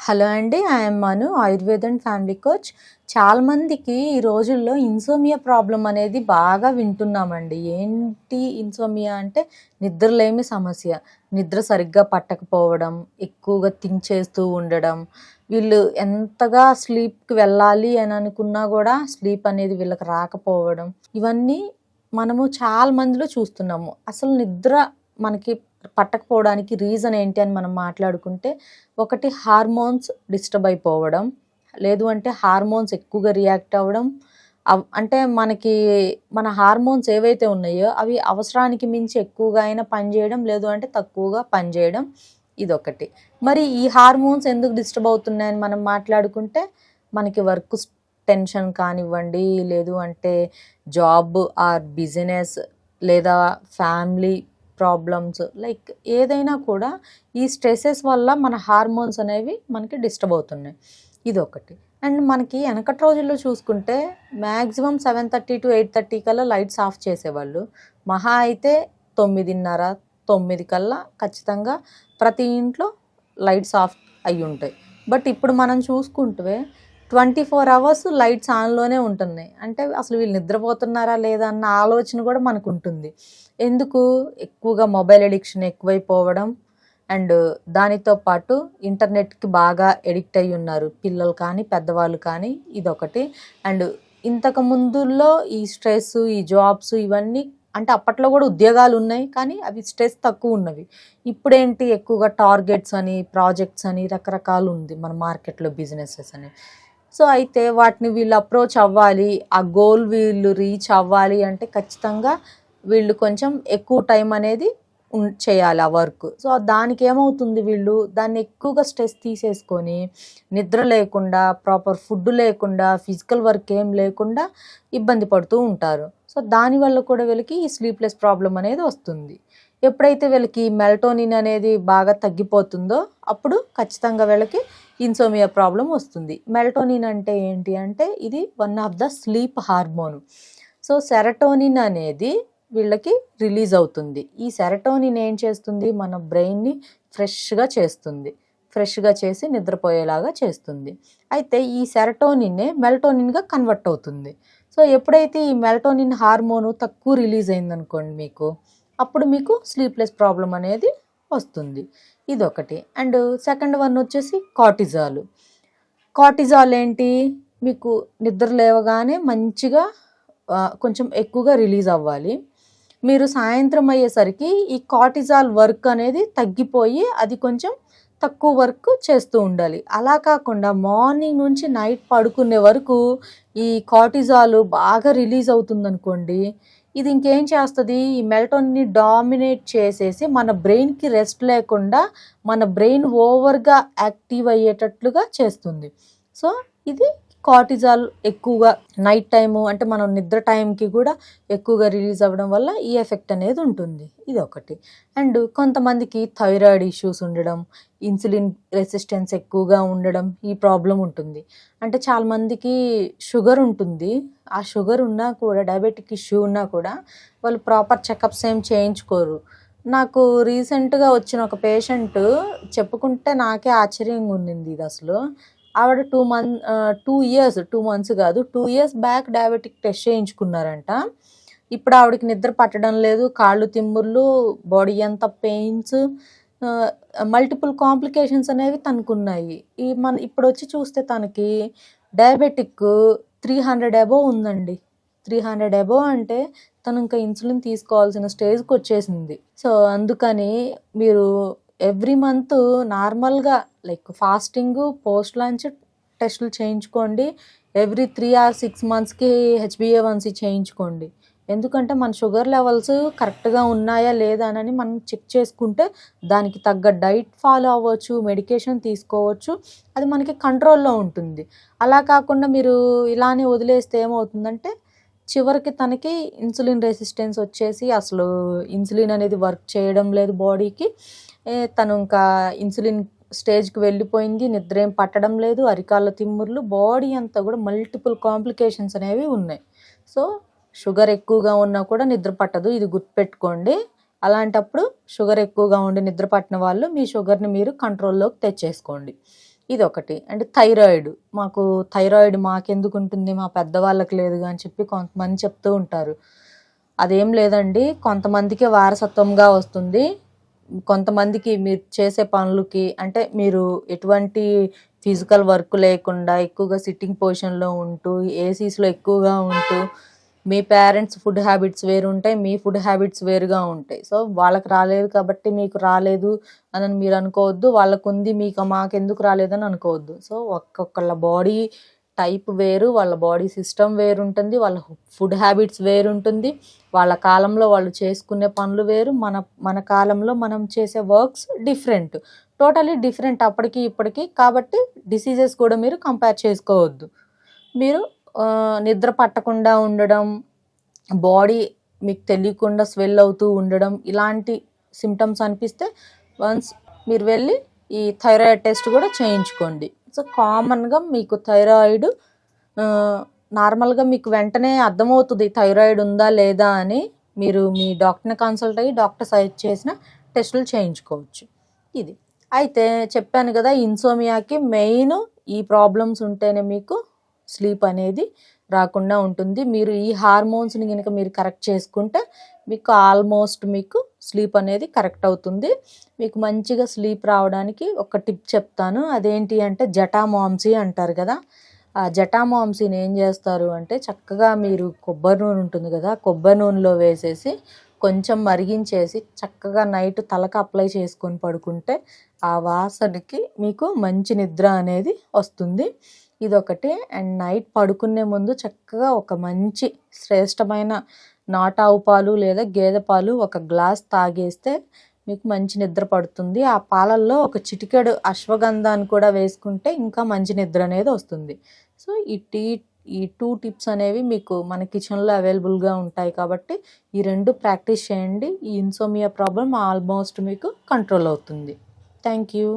Hello అండి. I'm Manu, Ayurveda and family coach. చాలామందికి ఈ రోజుల్లో ఇన్సోమియా ప్రాబ్లం అనేది బాగా వింటున్నామండి. ఏంటి ఇన్సోమియా అంటే నిద్రలేమి సమస్య. నిద్ర సరిగ్గా పట్టకపోవడం, ఎక్కువగా థింక్ చేస్తూ ఉండడం, వీళ్ళు ఎంతగా స్లీప్‌కి వెళ్ళాలి అని అనుకున్నా కూడా స్లీప్ అనేది వీళ్ళకి రాకపోవడం, ఇవన్నీ మనము చాలా మందిలో చూస్తున్నాము. అసలు నిద్ర మనకి పట్టకపోవడానికి రీజన్ ఏంటి అని మనం మాట్లాడుకుంటే, ఒకటి హార్మోన్స్ డిస్టర్బ్ అయిపోవడం, లేదు అంటే హార్మోన్స్ ఎక్కువగా రియాక్ట్ అవ్వడం. అంటే మనకి మన హార్మోన్స్ ఏవైతే ఉన్నాయో అవి అవసరానికి మించి ఎక్కువగా అయినా పనిచేయడం, లేదు అంటే తక్కువగా పనిచేయడం, ఇదొకటి. మరి ఈ హార్మోన్స్ ఎందుకు డిస్టర్బ్ అవుతున్నాయని మనం మాట్లాడుకుంటే, మనకి వర్క్ టెన్షన్ కానివ్వండి, లేదు అంటే జాబ్ ఆర్ బిజినెస్, లేదా ఫ్యామిలీ ప్రాబ్లమ్స్, లైక్ ఏదైనా కూడా ఈ స్ట్రెసెస్ వల్ల మన హార్మోన్స్ అనేవి మనకి డిస్టర్బ్ అవుతున్నాయి. ఇదొకటి. అండ్ మనకి వెనకటి రోజుల్లో చూసుకుంటే మ్యాక్సిమం 7:30 to 8:30 కల్లా లైట్స్ ఆఫ్ చేసేవాళ్ళు. మహా అయితే 9:30, 9 కల్లా ఖచ్చితంగా ప్రతి ఇంట్లో లైట్స్ ఆఫ్ అయ్యి ఉంటాయి. బట్ ఇప్పుడు మనం చూసుకుంటే 24 అవర్స్ లైట్స్ ఆన్లోనే ఉంటున్నాయి. అంటే అసలు వీళ్ళు నిద్రపోతున్నారా లేదా అన్న ఆలోచన కూడా మనకు ఉంటుంది. ఎందుకు? ఎక్కువగా మొబైల్ అడిక్షన్ ఎక్కువైపోవడం, అండ్ దానితో పాటు ఇంటర్నెట్కి బాగా ఎడిక్ట్ అయ్యి ఉన్నారు పిల్లలు కానీ పెద్దవాళ్ళు కానీ, ఇదొకటి. అండ్ ఇంతకు ముందుల్లో ఈ స్ట్రెస్, ఈ జాబ్స్ ఇవన్నీ, అంటే అప్పట్లో కూడా ఉద్యోగాలు ఉన్నాయి కానీ అవి స్ట్రెస్ తక్కువ ఉన్నవి. ఇప్పుడేంటి, ఎక్కువగా టార్గెట్స్ అని, ప్రాజెక్ట్స్ అని రకరకాలు ఉంది మన మార్కెట్లో, బిజినెసెస్ అని. సో అయితే వాటిని వీళ్ళు అప్రోచ్ అవ్వాలి, ఆ గోల్ వీళ్ళు రీచ్ అవ్వాలి అంటే ఖచ్చితంగా వీళ్ళు కొంచెం ఎక్కువ టైం అనేది చేయాలి ఆ వర్క్. సో దానికి ఏమవుతుంది, వీళ్ళు దాన్ని ఎక్కువగా స్ట్రెస్ తీసేసుకొని నిద్ర లేకుండా, ప్రాపర్ ఫుడ్ లేకుండా, ఫిజికల్ వర్క్ ఏం లేకుండా ఇబ్బంది పడుతూ ఉంటారు. సో దానివల్ల కూడా వీళ్ళకి ఈ స్లీప్లెస్ ప్రాబ్లం అనేది వస్తుంది. ఎప్పుడైతే వీళ్ళకి మెలటోనిన్ అనేది బాగా తగ్గిపోతుందో అప్పుడు ఖచ్చితంగా వీళ్ళకి ఇన్సోమియా ప్రాబ్లం వస్తుంది. మెలటోనిన్ అంటే ఏంటి అంటే, ఇది one of the sleep hormone. So serotonin అనేది వీళ్ళకి రిలీజ్ అవుతుంది. ఈ సెరటోనిన్ ఏం చేస్తుంది, మన బ్రెయిన్ని ఫ్రెష్గా చేస్తుంది, ఫ్రెష్గా చేసి నిద్రపోయేలాగా చేస్తుంది. అయితే ఈ సెరటోనిన్నే మెలటోనిన్గా కన్వర్ట్ అవుతుంది. సో ఎప్పుడైతే ఈ మెలటోనిన్ హార్మోను తక్కువ రిలీజ్ అయిందనుకోండి మీకు, అప్పుడు మీకు స్లీప్లెస్ ప్రాబ్లం అనేది వస్తుంది. ఇదొకటి. అండ్ సెకండ్ వన్ వచ్చేసి కార్టిజాల్. కార్టిజాల్ ఏంటి, మీకు నిద్ర లేవగానే మంచిగా కొంచెం ఎక్కువగా రిలీజ్ అవ్వాలి. మీరు సాయంత్రం అయ్యేసరికి ఈ కార్టిజాల్ వర్క్ అనేది తగ్గిపోయి అది కొంచెం తక్కువ వర్క్ చేస్తూ ఉండాలి. అలా కాకుండా మార్నింగ్ నుంచి నైట్ పడుకునే వరకు ఈ కార్టిజాల్ బాగా రిలీజ్ అవుతుందనుకోండి, ఇది ఇంకేం చేస్తుంది, ఈ మెలటోనిన్ని డామినేట్ చేసేసి మన బ్రెయిన్కి రెస్ట్ లేకుండా మన బ్రెయిన్ ఓవర్గా యాక్టివ్ అయ్యేటట్లుగా చేస్తుంది. సో ఇది కార్టిజాల్ ఎక్కువగా నైట్ టైము, అంటే మనం నిద్ర టైంకి కూడా ఎక్కువగా రిలీజ్ అవ్వడం వల్ల ఈ ఎఫెక్ట్ అనేది ఉంటుంది. ఇది ఒకటి. అండ్ కొంతమందికి థైరాయిడ్ ఇష్యూస్ ఉండడం, ఇన్సులిన్ రెసిస్టెన్స్ ఎక్కువగా ఉండడం, ఈ ప్రాబ్లం ఉంటుంది. అంటే చాలామందికి షుగర్ ఉంటుంది. ఆ షుగర్ ఉన్నా కూడా, డయాబెటిక్ ఇష్యూ ఉన్నా కూడా వాళ్ళు ప్రాపర్ చెకప్స్ ఏం చేయించుకోరు. నాకు రీసెంట్గా వచ్చిన ఒక పేషెంట్ చెప్పుకుంటే నాకే ఆశ్చర్యంగా ఉండింది. ఇది అసలు ఆవిడ 2 మంత్స్ కాదు, 2 ఇయర్స్ బ్యాక్ డయాబెటిక్ టెస్ట్ చేయించుకున్నారంట. ఇప్పుడు ఆవిడకి నిద్ర పట్టడం లేదు, కాళ్ళు తిమ్ముర్లు, బాడీ అంతా పెయిన్స్, మల్టిపుల్ కాంప్లికేషన్స్ అనేవి తనకున్నాయి. ఇప్పుడు వచ్చి చూస్తే తనకి డయాబెటిక్ 300 అబోవ్ ఉందండి. 300 అబోవ్ అంటే తను ఇంకా ఇన్సులిన్ తీసుకోవాల్సిన స్టేజ్కి వచ్చేసింది. సో అందుకని మీరు ఎవ్రీ మంత్ నార్మల్గా లైక్ ఫాస్టింగ్, పోస్ట్ లంచ్ టెస్టులు చేయించుకోండి. ఎవ్రీ 3 or 6 monthsకి HbA1c చేయించుకోండి. ఎందుకంటే మన షుగర్ లెవెల్స్ కరెక్ట్గా ఉన్నాయా లేదా అని మనం చెక్ చేసుకుంటే దానికి తగ్గ డైట్ ఫాలో అవ్వచ్చు, మెడికేషన్ తీసుకోవచ్చు, అది మనకి కంట్రోల్లో ఉంటుంది. అలా కాకుండా మీరు ఇలానే వదిలేస్తే ఏమవుతుందంటే చివరికి తనకి ఇన్సులిన్ రెసిస్టెన్స్ వచ్చేసి అసలు ఇన్సులిన్ అనేది వర్క్ చేయడం లేదు బాడీకి. తను ఇంకా ఇన్సులిన్ స్టేజ్కి వెళ్ళిపోయింది, నిద్ర ఏం పట్టడం లేదు, అరికాళ్ళ తిమ్ముర్లు, బాడీ అంతా కూడా మల్టిపుల్ కాంప్లికేషన్స్ అనేవి ఉన్నాయి. సో షుగర్ ఎక్కువగా ఉన్నా కూడా నిద్ర పట్టదు, ఇది గుర్తుపెట్టుకోండి. అలాంటప్పుడు షుగర్ ఎక్కువగా ఉండి నిద్ర పట్టిన వాళ్ళు మీ షుగర్ని మీరు కంట్రోల్లోకి తెచ్చేసుకోండి. ఇదొకటి. And thyroid. థైరాయిడ్ మాకెందుకు ఉంటుంది, మా పెద్దవాళ్ళకి లేదుగా అని చెప్పి కొంతమంది చెప్తూ ఉంటారు. అదేం లేదండి, కొంతమందికి వారసత్వంగా వస్తుంది. కొంతమందికి మీరు చేసే పనులకి, అంటే మీరు ఎటువంటి ఫిజికల్ వర్క్ లేకుండా ఎక్కువగా సిట్టింగ్ పొజిషన్లో ఉంటూ, ఏసీస్లో ఎక్కువగా ఉంటూ, మీ పేరెంట్స్ ఫుడ్ హ్యాబిట్స్ వేరు ఉంటాయి, మీ ఫుడ్ హ్యాబిట్స్ వేరుగా ఉంటాయి. సో వాళ్ళకి రాలేదు కాబట్టి మీకు రాలేదు అని మీరు అనుకోవద్దు, వాళ్ళకు ఉంది మాకెందుకు రాలేదని అనుకోవద్దు. సో ఒక్కొక్కళ్ళ బాడీ టైప్ వేరు, వాళ్ళ బాడీ సిస్టమ్ వేరుంటుంది, వాళ్ళ ఫుడ్ హ్యాబిట్స్ వేరుంటుంది, వాళ్ళ కాలంలో వాళ్ళు చేసుకునే పనులు వేరు, మన కాలంలో మనం చేసే వర్క్స్ డిఫరెంట్, టోటలీ డిఫరెంట్ అప్పటికి ఇప్పటికి. కాబట్టి డిసీజెస్ కూడా మీరు కంపేర్ చేసుకోవద్దు. మీరు నిద్ర పట్టకుండా ఉండడం, బాడీ మీకు తెలియకుండా స్వెల్ అవుతూ ఉండడం, ఇలాంటి సిమ్టమ్స్ అనిపిస్తే వన్స్ మీరు వెళ్ళి ఈ థైరాయిడ్ టెస్ట్ కూడా చేయించుకోండి. సో కామన్గా మీకు థైరాయిడ్ నార్మల్గా మీకు వెంటనే అర్థమవుతుంది థైరాయిడ్ ఉందా లేదా అని. మీరు మీ డాక్టర్ని కన్సల్ట్ అయ్యి డాక్టర్ సజెస్ట్ చేసిన టెస్టులు చేయించుకోవచ్చు. ఇది అయితే చెప్పాను కదా, ఇన్సోమియాకి మెయిన్ ఈ ప్రాబ్లమ్స్ ఉంటేనే మీకు స్లీప్ అనేది రాకుండా ఉంటుంది. మీరు ఈ హార్మోన్స్ని కనుక మీరు కరెక్ట్ చేసుకుంటే మీకు ఆల్మోస్ట్ మీకు స్లీప్ అనేది కరెక్ట్ అవుతుంది. మీకు మంచిగా స్లీప్ రావడానికి ఒక టిప్ చెప్తాను. అదేంటి అంటే జటామాంసి అంటారు కదా, ఆ జటామాంసిని ఏం చేస్తారు అంటే చక్కగా మీరు కొబ్బరి నూనె ఉంటుంది కదా, కొబ్బరి నూనెలో వేసేసి కొంచెం మరిగించేసి చక్కగా నైట్ తలకు అప్లై చేసుకొని పడుకుంటే ఆ వాసనకి మీకు మంచి నిద్ర అనేది వస్తుంది. ఇదొకటి. అండ్ నైట్ పడుకునే ముందు చక్కగా ఒక మంచి శ్రేష్టమైన నాటావు పాలు లేదా గేదె పాలు ఒక గ్లాస్ తాగేస్తే మీకు మంచి నిద్ర పడుతుంది. ఆ పాలల్లో ఒక చిటికెడు అశ్వగంధాన్ని కూడా వేసుకుంటే ఇంకా మంచి నిద్ర అనేది వస్తుంది. సో ఈ 2 టిప్స్ అనేవి మీకు మన కిచెన్లో అవైలబుల్గా ఉంటాయి కాబట్టి ఈ 2 ప్రాక్టీస్ చేయండి. ఈ ఇన్సోమియా ప్రాబ్లం ఆల్మోస్ట్ మీకు కంట్రోల్ అవుతుంది. Thank you.